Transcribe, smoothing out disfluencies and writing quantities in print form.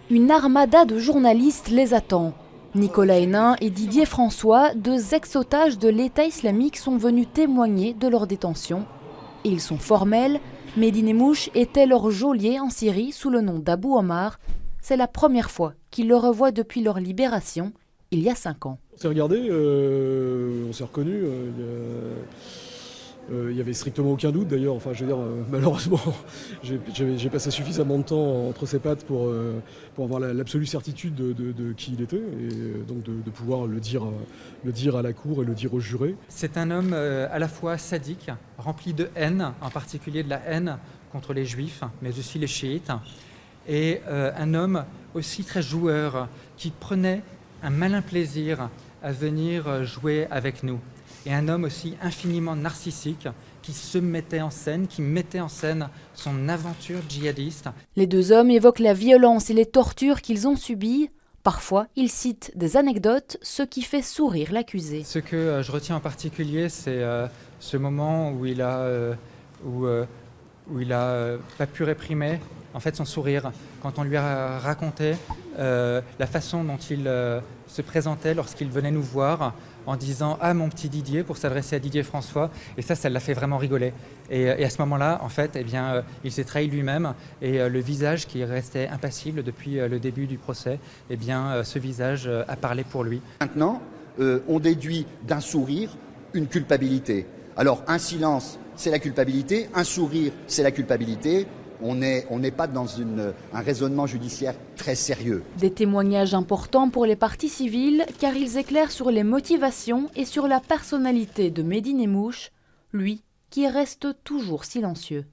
Une armada de journalistes les attend. Nicolas Hénin et Didier François, deux ex-otages de l'État islamique, sont venus témoigner de leur détention. Et ils sont formels, Mehdi Nemmouche était leur geôlier en Syrie sous le nom d'Abou Omar. C'est la première fois qu'ils le revoient depuis leur libération, il y a 5 ans. On s'est regardé, on s'est reconnus. Il y avait strictement aucun doute d'ailleurs. Enfin, je veux dire, malheureusement, j'ai passé suffisamment de temps entre ses pattes pour avoir l'absolue certitude de qui il était et donc de pouvoir le dire à la cour et le dire aux jurés. C'est un homme à la fois sadique, rempli de haine, en particulier de la haine contre les juifs, mais aussi les chiites, et un homme aussi très joueur, qui prenait un malin plaisir à venir jouer avec nous. Et un homme aussi infiniment narcissique qui se mettait en scène, qui mettait en scène son aventure djihadiste. Les deux hommes évoquent la violence et les tortures qu'ils ont subies. Parfois, ils citent des anecdotes, ce qui fait sourire l'accusé. Ce que je retiens en particulier, c'est ce moment où il a pas pu réprimer en fait son sourire quand on lui a raconté la façon dont il se présentait lorsqu'il venait nous voir en disant « Ah, mon petit Didier » pour s'adresser à Didier François. Et ça l'a fait vraiment rigoler. Et à ce moment-là, en fait, il s'est trahi lui-même. Et le visage qui restait impassible depuis le début du procès, ce visage a parlé pour lui. Maintenant, on déduit d'un sourire une culpabilité. Alors, un silence, c'est la culpabilité. Un sourire, c'est la culpabilité. On n'est pas dans un raisonnement judiciaire très sérieux. Des témoignages importants pour les parties civiles car ils éclairent sur les motivations et sur la personnalité de Mehdi Nemmouche, lui qui reste toujours silencieux.